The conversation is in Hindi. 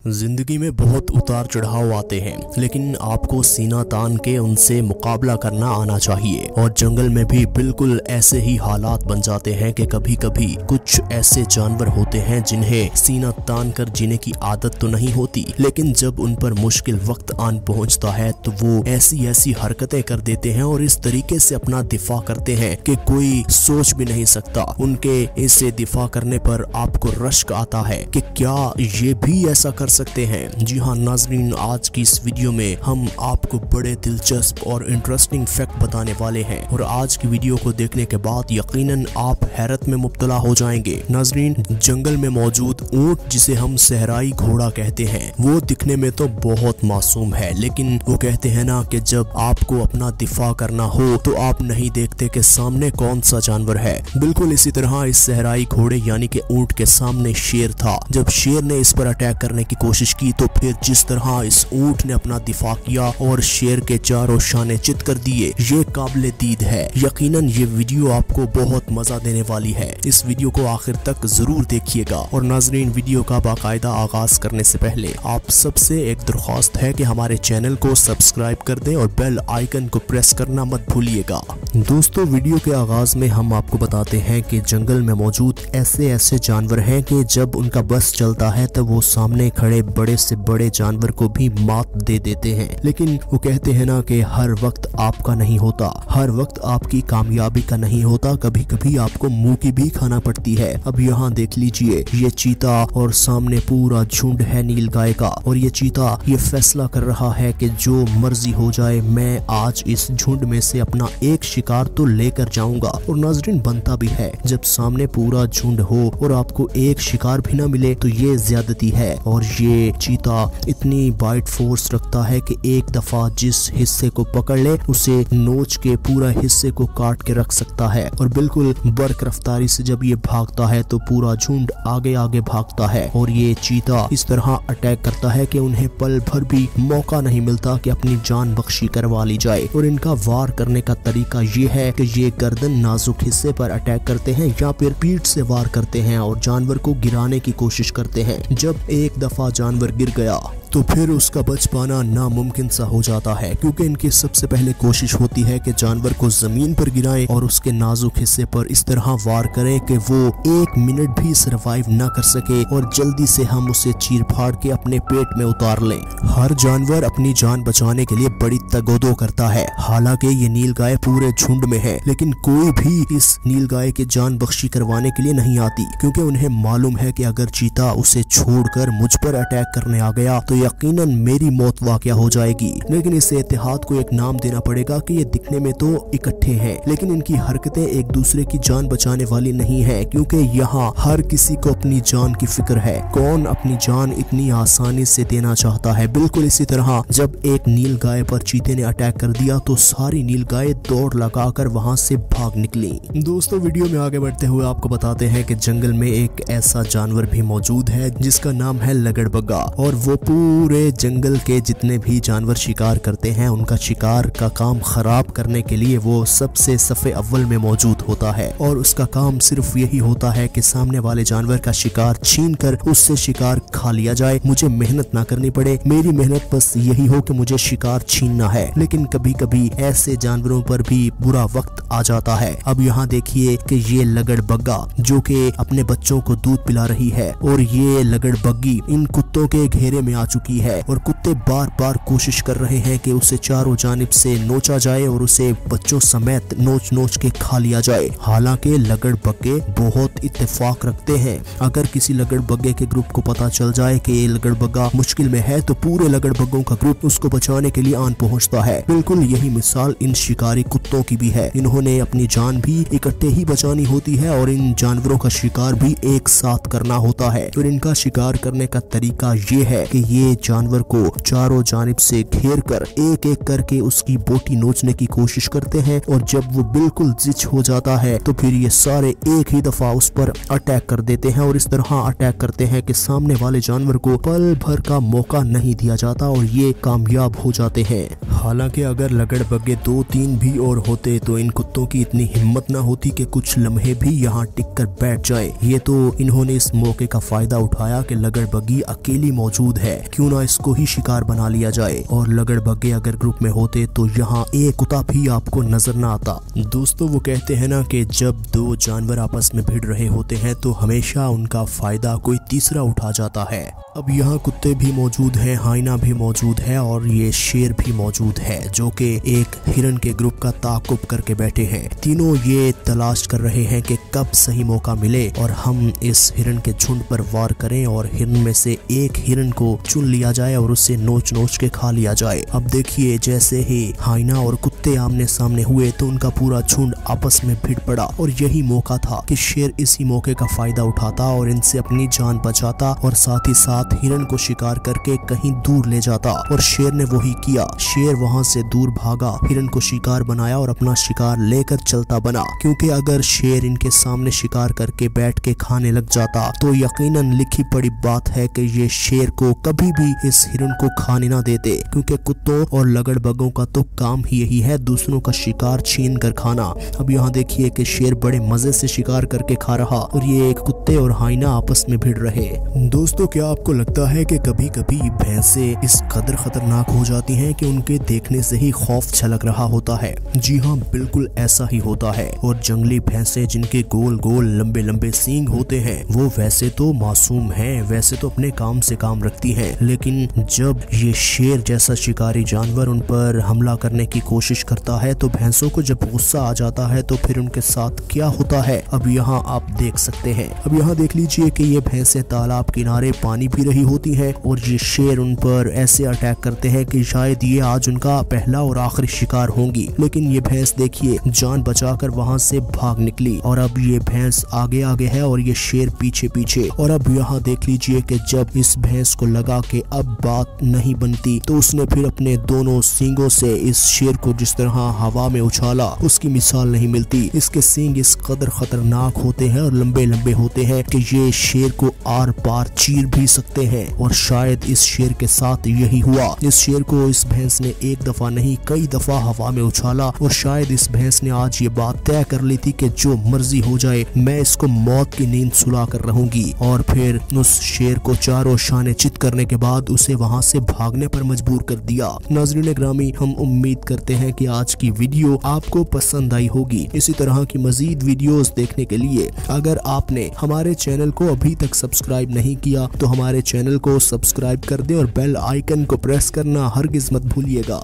जिंदगी में बहुत उतार चढ़ाव आते हैं, लेकिन आपको सीना तान के उनसे मुकाबला करना आना चाहिए। और जंगल में भी बिल्कुल ऐसे ही हालात बन जाते हैं कि कभी कभी कुछ ऐसे जानवर होते हैं जिन्हें सीना तान कर जीने की आदत तो नहीं होती, लेकिन जब उन पर मुश्किल वक्त आन पहुंचता है तो वो ऐसी ऐसी हरकतें कर देते हैं और इस तरीके से अपना दिफा करते हैं कि कोई सोच भी नहीं सकता। उनके इससे दिफा करने पर आपको रश्क आता है कि क्या ये भी ऐसा कर सकते हैं। जी हाँ नाजरीन, आज की इस वीडियो में हम आपको बड़े दिलचस्प और इंटरेस्टिंग फैक्ट बताने वाले हैं और आज की वीडियो को देखने के बाद यकीनन आप हैरत में मुब्तला हो जाएंगे। नाजरीन, जंगल में मौजूद ऊंट, जिसे हम सहराई घोड़ा कहते हैं, वो दिखने में तो बहुत मासूम है, लेकिन वो कहते हैं ना कि जब आपको अपना दिफा करना हो तो आप नहीं देखते कि सामने कौन सा जानवर है। बिल्कुल इसी तरह इस सहराई घोड़े यानी कि ऊंट के सामने शेर था। जब शेर ने इस पर अटैक करने की कोशिश की तो फिर जिस तरह इस ऊंट ने अपना दिफा किया और शेर के चारों शाने चित कर दिए, ये काबिले दीद है। यकीनन ये वीडियो आपको बहुत मजा देने वाली है। इस वीडियो को आखिर तक जरूर देखिएगा। और नाजरीन, वीडियो का बाकायदा आगाज करने से पहले आप सबसे एक दरख्वास्त है कि हमारे चैनल को सब्सक्राइब कर दें और बेल आइकन को प्रेस करना मत भूलिएगा। दोस्तों, वीडियो के आगाज में हम आपको बताते हैं कि जंगल में मौजूद ऐसे ऐसे जानवर हैं कि जब उनका बस चलता है तो वो सामने खड़े बड़े से बड़े जानवर को भी मात दे देते हैं। लेकिन वो कहते हैं ना कि हर वक्त आपका नहीं होता, हर वक्त आपकी कामयाबी का नहीं होता, कभी कभी आपको मुंह की भी खाना पड़ती है। अब यहाँ देख लीजिए, ये चीता और सामने पूरा झुंड है नीलगाय का, और ये चीता ये फैसला कर रहा है कि जो मर्जी हो जाए मैं आज इस झुंड में से अपना एक शिकार तो लेकर जाऊंगा। और नाजरीन, बनता भी है। जब सामने पूरा झुंड हो और आपको एक शिकार भी ना मिले तो ये ज्यादती है। और ये चीता इतनी बाइट फोर्स रखता है कि एक दफा जिस हिस्से को पकड़ ले उसे नोच के पूरा हिस्से को काट के रख सकता है। और बिल्कुल बर्क रफ्तारी से जब ये भागता है तो पूरा झुंड आगे आगे भागता है और ये चीता इस तरह अटैक करता है कि उन्हें पल भर भी मौका नहीं मिलता कि अपनी जान बख्शी करवा ली जाए। और इनका वार करने का तरीका ये है कि ये गर्दन नाजुक हिस्से पर अटैक करते हैं या फिर पीठ से वार करते हैं और जानवर को गिराने की कोशिश करते हैं। जब एक दफा जानवर गिर गया तो फिर उसका बच पाना नामुमकिन सा हो जाता है, क्योंकि इनकी सबसे पहले कोशिश होती है कि जानवर को जमीन पर गिराएं और उसके नाजुक हिस्से पर इस तरह वार करें कि वो एक मिनट भी सरवाइव न कर सके और जल्दी से हम उसे चीर फाड़ के अपने पेट में उतार लें। हर जानवर अपनी जान बचाने के लिए बड़ी तगोदो करता है। हालांकि ये नीलगाय पूरे झुंड में है, लेकिन कोई भी इस नीलगाय की जान बख्शी करवाने के लिए नहीं आती, क्योंकि उन्हें मालूम है कि अगर चीता उसे छोड़कर मुझ पर अटैक करने आ गया तो यकीनन मेरी मौत वाक़या हो जाएगी। लेकिन इस इत्तेहाद को एक नाम देना पड़ेगा कि ये दिखने में तो इकट्ठे हैं, लेकिन इनकी हरकतें एक दूसरे की जान बचाने वाली नहीं है, क्योंकि यहाँ हर किसी को अपनी जान की फिक्र है। कौन अपनी जान इतनी आसानी से देना चाहता है। बिल्कुल इसी तरह जब एक नीलगाय पर चीते ने अटैक कर दिया तो सारी नीलगाय दौड़ लगाकर वहाँ से भाग निकली। दोस्तों, वीडियो में आगे बढ़ते हुए आपको बताते हैं कि जंगल में एक ऐसा जानवर भी मौजूद है जिसका नाम है लगड़बग्गा। और वो पूरे जंगल के जितने भी जानवर शिकार करते हैं उनका शिकार का काम खराब करने के लिए वो सबसे सफ़े अव्वल में मौजूद होता है। और उसका काम सिर्फ यही होता है कि सामने वाले जानवर का शिकार छीन कर उससे शिकार खा लिया जाए, मुझे मेहनत ना करनी पड़े, मेरी मेहनत बस यही हो कि मुझे शिकार छीनना है। लेकिन कभी कभी ऐसे जानवरों पर भी बुरा वक्त आ जाता है। अब यहाँ देखिए कि ये लगड़बग्गा जो कि अपने बच्चों को दूध पिला रही है, और ये लगड़बग्गी इन कुत्तों के घेरे में आ चुकी है और कुत्ते बार बार कोशिश कर रहे हैं कि उसे चारों जानिब से नोचा जाए और उसे बच्चों समेत नोच नोच के खा लिया जाए। हालांकि लगड़बग्गे बहुत इत्तेफाक रखते हैं। अगर किसी लगड़बग्गे के ग्रुप को पता चल जाए कि ये लगड़बग्गा मुश्किल में है तो पूरे लगड़बग्गों का ग्रुप उसको बचाने के लिए आन पहुंचता है। बिल्कुल यही मिसाल इन शिकारी कुत्तों की भी है। इन्होंने अपनी जान भी इकट्ठे ही बचानी होती है और इन जानवरों का शिकार भी एक साथ करना होता है। और इनका शिकार करने का तरीका ये है कि ये जानवर को चारों जानिब से घेर कर एक एक करके उसकी बोटी नोचने की कोशिश करते हैं, और जब वो बिल्कुल जिच हो जाता है तो फिर ये सारे एक ही दफा उस पर अटैक कर देते हैं। और इस तरह अटैक करते हैं कि सामने वाले जानवर को पल भर का मौका नहीं दिया जाता और ये कामयाब हो जाते हैं। हालांकि अगर लगड़बग्गे 2-3 भी और होते तो इन कुत्तों की इतनी हिम्मत ना होती कि कुछ लम्हे भी यहाँ टिक कर बैठ जाए। ये तो इन्होंने इस मौके का फायदा उठाया कि लगड़बग्गी अकेली मौजूद है, क्यों ना इसको ही शिकार बना लिया जाए। और लगड़बग्गे अगर ग्रुप में होते तो यहाँ एक कुत्ता भी आपको नजर ना आता। दोस्तों, वो कहते हैं ना कि जब दो जानवर आपस में भिड़ रहे होते हैं तो हमेशा उनका फायदा कोई तीसरा उठा जाता है। अब यहाँ कुत्ते भी मौजूद हैं, हाइना भी मौजूद है और ये शेर भी मौजूद है, जो कि एक हिरन के ग्रुप का ताक़ुब करके बैठे हैं। तीनों ये तलाश कर रहे हैं कि कब सही मौका मिले और हम इस हिरन के झुंड पर वार करें और हिरन में से एक हिरन को चुन लिया जाए और उसे नोच नोच के खा लिया जाए। अब देखिए, जैसे ही हाइना और कुत्ते आमने सामने हुए तो उनका पूरा झुंड आपस में भिड़ पड़ा और यही मौका था कि शेर इसी मौके का फायदा उठाता और इनसे अपनी जान बचाता और साथ ही साथ हिरन को शिकार करके कहीं दूर ले जाता। और शेर ने वही किया। शेर वहां से दूर भागा, हिरन को शिकार बनाया और अपना शिकार लेकर चलता बना, क्योंकि अगर शेर इनके सामने शिकार करके बैठ के खाने लग जाता तो यकीनन लिखी पड़ी बात है कि ये शेर को कभी भी इस हिरन को खाने ना देते, क्योंकि कुत्तों और लगड़बगों का तो काम ही यही है, दूसरों का शिकार छीन कर खाना। अब यहाँ देखिए कि शेर बड़े मजे से शिकार करके खा रहा और ये एक कुत्ते और हाइना आपस में भिड़ रहे। दोस्तों, क्या आपको लगता है कि कभी कभी भैंसे इस कदर खतरनाक हो जाती हैं कि उनके देखने से ही खौफ छलक रहा होता है? जी हाँ, बिल्कुल ऐसा ही होता है। और जंगली भैंसे जिनके गोल गोल लंबे लंबे सींग होते हैं वो वैसे तो मासूम हैं, वैसे तो अपने काम से काम रखती हैं, लेकिन जब ये शेर जैसा शिकारी जानवर उन पर हमला करने की कोशिश करता है तो भैंसों को जब गुस्सा आ जाता है तो फिर उनके साथ क्या होता है अब यहाँ आप देख सकते हैं। अब यहाँ देख लीजिए कि ये भैंसे तालाब किनारे पानी पी रही होती है और ये शेर उन पर ऐसे अटैक करते हैं कि शायद ये आज उनका पहला और आखिरी शिकार होंगी। लेकिन ये भैंस देखिए जान बचाकर वहां से भाग निकली और अब ये भैंस आगे आगे है और ये शेर पीछे पीछे। और अब यहाँ देख लीजिए कि जब इस भैंस को लगा कि अब बात नहीं बनती तो उसने फिर अपने दोनों सींगों से इस शेर को जिस तरह हवा में उछाला, उसकी मिसाल नहीं मिलती। इसके सींग इस कदर खतरनाक होते हैं और लंबे लंबे होते हैं कि ये शेर को आर पार चीर भी सकते हैं। और शायद इस शेर के साथ यही हुआ। इस शेर को इस भैंस ने एक दफा नहीं कई दफा हवा में उछाला और शायद इस भैंस ने आज ये बात तय कर ली थी कि जो मर्जी हो जाए मैं इसको मौत की नींद सुला कर रहूंगी। और फिर उस शेर को चारों शाने चित करने के बाद उसे वहां से भागने पर मजबूर कर दिया। नाज़रीन ग्रामी, हम उम्मीद करते हैं कि आज की वीडियो आपको पसंद आई होगी। इसी तरह की मजीद वीडियोस देखने के लिए अगर आपने हमारे चैनल को अभी तक सब्सक्राइब नहीं किया तो हमारे चैनल को सब्सक्राइब कर दे और बेल आइकन को प्रेस करना हरगिज मत भूलिएगा।